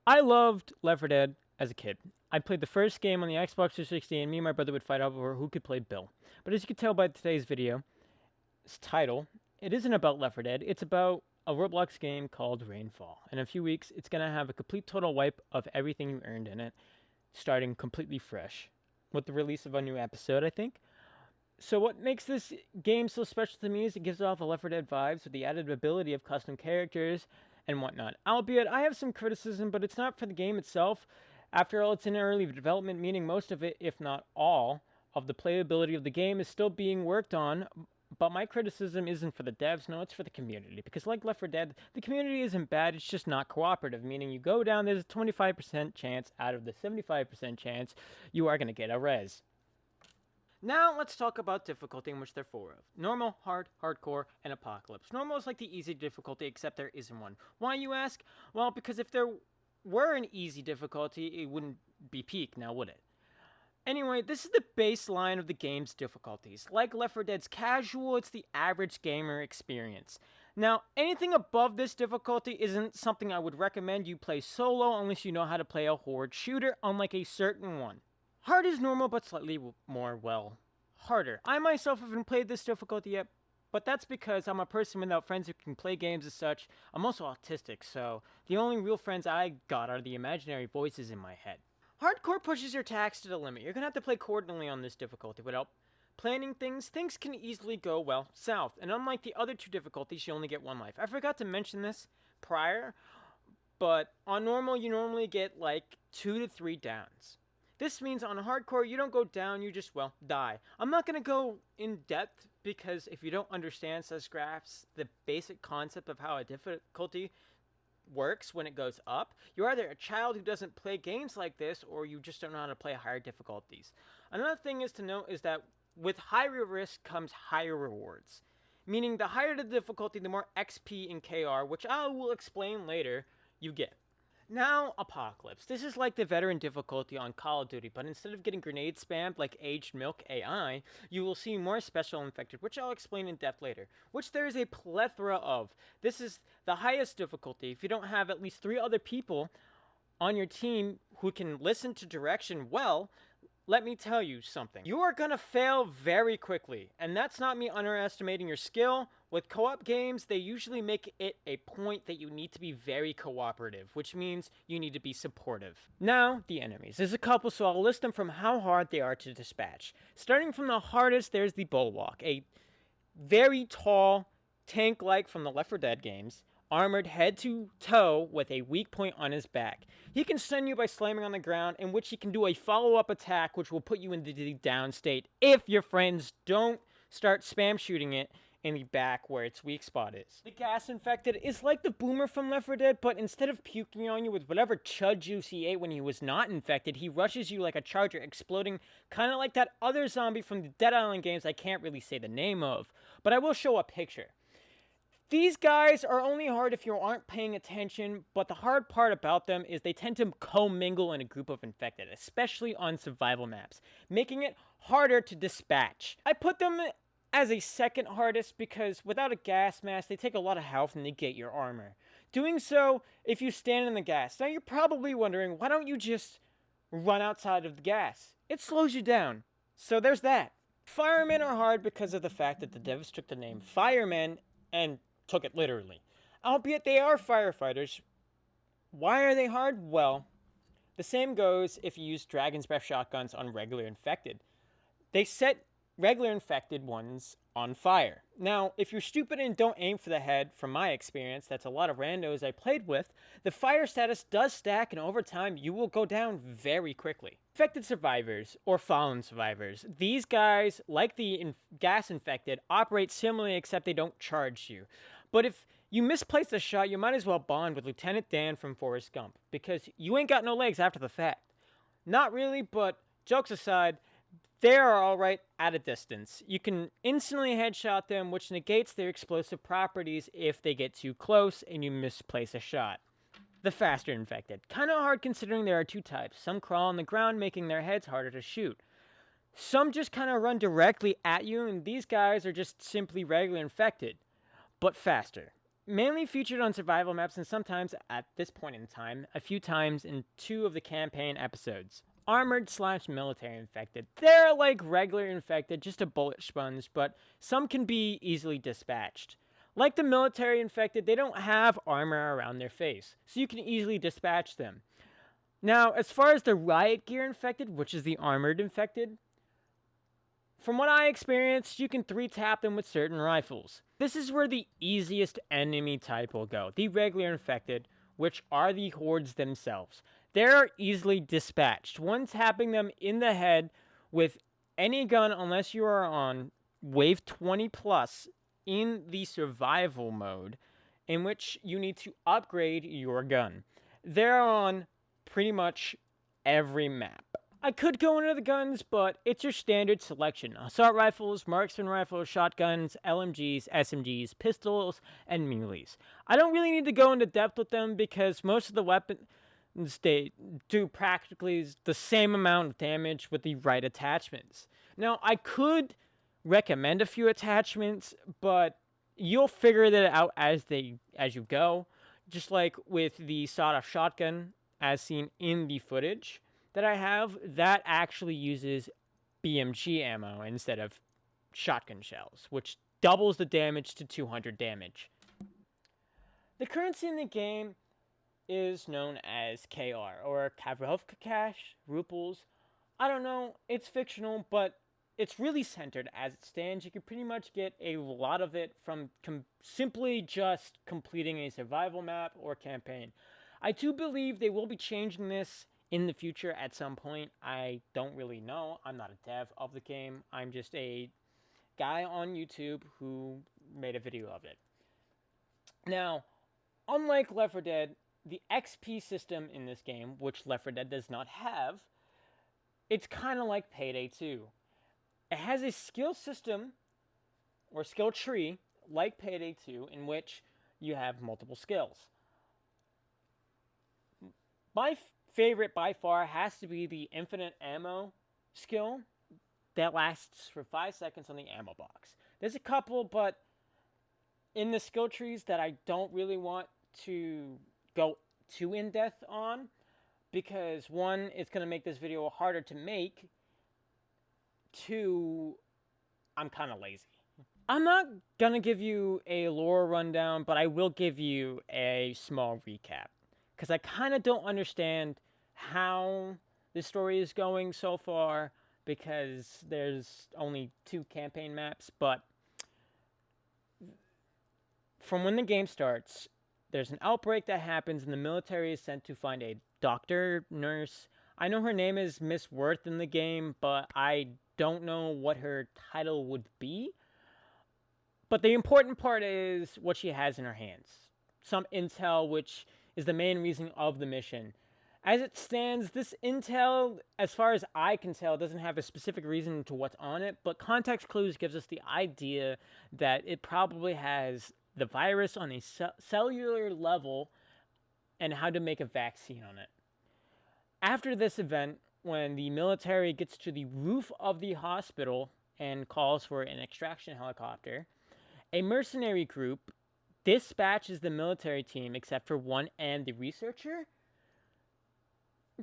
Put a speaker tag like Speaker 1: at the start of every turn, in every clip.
Speaker 1: I loved Left 4 Dead as a kid. I played the first game on the Xbox 360, and me and my brother would fight over who could play Bill. But as you can tell by today's video's title, it isn't about Left 4 Dead. It's about a Roblox game called Reignfall. In a few weeks, it's going to have a complete total wipe of everything you earned in it, starting completely fresh with the release of a new episode, I think. So what makes this game so special to me is it gives off the Left 4 Dead vibes with the added ability of custom characters and whatnot. Albeit, I have some criticism, but it's not for the game itself. After all, it's in early development, meaning most of it, if not all, of the playability of the game is still being worked on. But my criticism isn't for the devs, no, it's for the community. Because like Left 4 Dead, the community isn't bad, it's just not cooperative, meaning you go down, there's a 25% chance out of the 75% chance you are going to get a res. Now let's talk about difficulty in which there are four of. Normal, hard, hardcore, and apocalypse. Normal is like the easy difficulty, except there isn't one. Why, you ask? Well, because if there were an easy difficulty, it wouldn't be peak, now would it? Anyway, this is the baseline of the game's difficulties. Like Left 4 Dead's casual, it's the average gamer experience. Now, anything above this difficulty isn't something I would recommend you play solo unless you know how to play a horde shooter, unlike a certain one. Hard is normal, but slightly more, well, harder. I myself haven't played this difficulty yet, but that's because I'm a person without friends who can play games as such. I'm also autistic, so the only real friends I got are the imaginary voices in my head. Hardcore pushes your attacks to the limit. You're gonna have to play coordinately on this difficulty. Without planning things can easily go, well, south. And unlike the other two difficulties, you only get one life. I forgot to mention this prior, but on normal, you normally get like 2 to 3 downs. This means on hardcore, you don't go down, you just, well, die. I'm not going to go in depth because if you don't understand such graphs, the basic concept of how a difficulty works when it goes up, you're either a child who doesn't play games like this or you just don't know how to play higher difficulties. Another thing is to note is that with higher risk comes higher rewards. Meaning the higher the difficulty, the more XP and KR, which I will explain later, you get. Now, Apocalypse. This is like the veteran difficulty on Call of Duty, but instead of getting grenades spammed like Aged Milk AI, you will see more special infected, which I'll explain in depth later, which there is a plethora of. This is the highest difficulty. If you don't have at least 3 other people on your team who can listen to direction well, let me tell you something. You are gonna fail very quickly, and that's not me underestimating your skill. With co-op games, they usually make it a point that you need to be very cooperative, which means you need to be supportive. Now, the enemies. There's a couple, so I'll list them from how hard they are to dispatch. Starting from the hardest, there's the Bulwark, a very tall tank-like from the Left 4 Dead games, armored head to toe with a weak point on his back. He can stun you by slamming on the ground, in which he can do a follow-up attack which will put you into the down state if your friends don't start spam shooting it in the back where its weak spot is. The gas infected is like the boomer from Left 4 Dead, but instead of puking on you with whatever chud juice he ate when he was not infected, he rushes you like a charger, exploding kind of like that other zombie from the Dead Island games I can't really say the name of, but I will show a picture. These guys are only hard if you aren't paying attention, but the hard part about them is they tend to commingle in a group of infected, especially on survival maps, making it harder to dispatch. I put them as a second hardest because without a gas mask, they take a lot of health and negate your armor. Doing so if you stand in the gas. Now you're probably wondering, why don't you just run outside of the gas? It slows you down. So there's that. Firemen are hard because of the fact that the devs took the name firemen and took it literally. Albeit they are firefighters. Why are they hard? Well, the same goes if you use Dragon's Breath shotguns on regular infected. They set regular infected ones on fire. Now, if you're stupid and don't aim for the head, from my experience, that's a lot of randos I played with, the fire status does stack and over time you will go down very quickly. Infected survivors, or fallen survivors. These guys, like the gas infected, operate similarly except they don't charge you. But if you misplace a shot, you might as well bond with Lieutenant Dan from Forrest Gump, because you ain't got no legs after the fact. Not really, but jokes aside, they are alright at a distance. You can instantly headshot them, which negates their explosive properties if they get too close and you misplace a shot. The faster infected. Kinda hard considering there are 2 types. Some crawl on the ground, making their heads harder to shoot. Some just kinda run directly at you, and these guys are just simply regular infected, but faster. mainly featured on survival maps and sometimes, at this point in time, a few times in 2 of the campaign episodes. Armored/military infected. They're like regular infected, just a bullet sponge, but some can be easily dispatched. Like the military infected, they don't have armor around their face, so you can easily dispatch them. Now, as far as the riot gear infected, which is the armored infected, from what I experienced, you can 3-tap them with certain rifles. This is where the easiest enemy type will go, the regular infected, which are the hordes themselves. They're easily dispatched. One tapping them in the head with any gun, unless you are on wave 20 plus in the survival mode, in which you need to upgrade your gun. They're on pretty much every map. I could go into the guns, but it's your standard selection. Assault rifles, marksman rifles, shotguns, LMGs, SMGs, pistols, and melees. I don't really need to go into depth with them because most of the weapons, they do practically the same amount of damage with the right attachments. Now, I could recommend a few attachments, but you'll figure that out as you go. Just like with the sawed-off shotgun, as seen in the footage that I have, that actually uses BMG ammo instead of shotgun shells, which doubles the damage to 200 damage. The currency in the game is known as KR, or Kavrovka Cash, Ruples. I don't know, it's fictional, but it's really centered as it stands. You can pretty much get a lot of it from simply just completing a survival map or campaign. I do believe they will be changing this in the future at some point. I don't really know. I'm not a dev of the game. I'm just a guy on YouTube who made a video of it. Now, unlike Left 4 Dead, the XP system in this game, which Left 4 Dead does not have, it's kind of like Payday 2. It has a skill system, or skill tree, like Payday 2, in which you have multiple skills. My favorite by far has to be the infinite ammo skill that lasts for 5 seconds on the ammo box. There's a couple, but in the skill trees that I don't really want to go too in depth on, because one, it's going to make this video harder to make. Two, I'm kind of lazy. I'm not going to give you a lore rundown, but I will give you a small recap, because I kind of don't understand how the story is going so far, because there's only 2 campaign maps. But from when the game starts, there's an outbreak that happens and the military is sent to find a doctor, nurse. I know her name is Miss Worth in the game, but I don't know what her title would be. But the important part is what she has in her hands. Some intel, which is the main reason of the mission. As it stands, this intel, as far as I can tell, doesn't have a specific reason to what's on it, but context clues gives us the idea that it probably has the virus on a cellular level and how to make a vaccine on it. After this event, when the military gets to the roof of the hospital and calls for an extraction helicopter, a mercenary group dispatches the military team except for one and the researcher.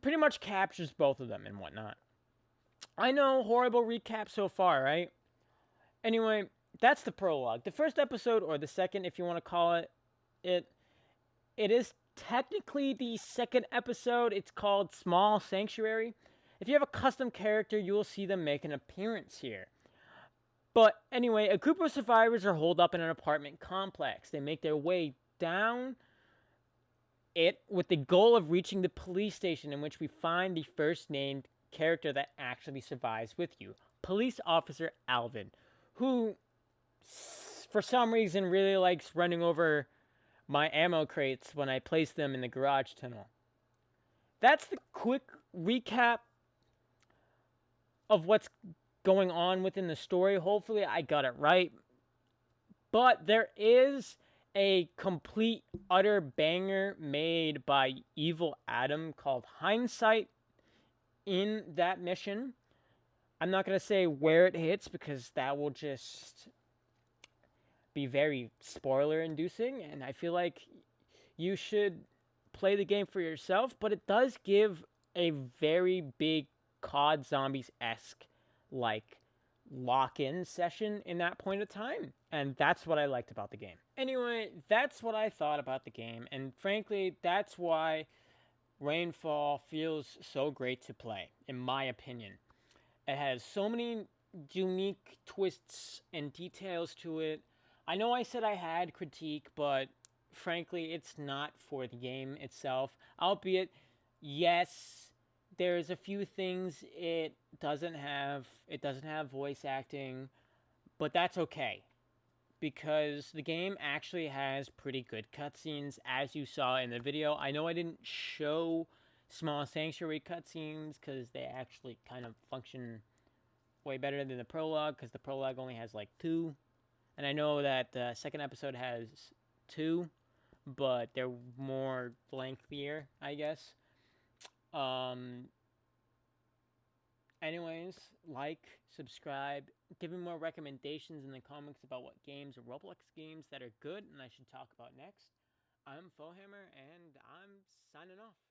Speaker 1: Pretty much captures both of them and whatnot. I know, horrible recap so far, right? Anyway, that's the prologue. The first episode, or the second if you want to call it, it is technically the second episode. It's called Small Sanctuary. If you have a custom character, you will see them make an appearance here. But anyway, a group of survivors are holed up in an apartment complex. They make their way down it with the goal of reaching the police station, in which we find the first named character that actually survives with you. Police Officer Alvin, who for some reason really likes running over my ammo crates when I place them in the garage tunnel. That's the quick recap of what's going on within the story. Hopefully I got it right. But there is a complete, utter banger made by Evil Adam called Hindsight in that mission. I'm not going to say where it hits because that will just be very spoiler inducing, and I feel like you should play the game for yourself, but it does give a very big COD Zombies esque like lock in session in that point of time, and that's what I liked about the game. Anyway, that's what I thought about the game, and frankly, that's why Reignfall feels so great to play, in my opinion. It has so many unique twists and details to it. I know I said I had critique, but frankly, it's not for the game itself. Albeit, yes, there's a few things it doesn't have. It doesn't have voice acting, but that's okay because the game actually has pretty good cutscenes, as you saw in the video. I know I didn't show small sanctuary cutscenes because they actually kind of function way better than the prologue, because the prologue only has like 2, and I know that the second episode has 2, but they're more lengthier, I guess. Um. Anyways, like, subscribe, give me more recommendations in the comments about what games or Roblox games that are good and I should talk about next. I'm Fohammer, and I'm signing off.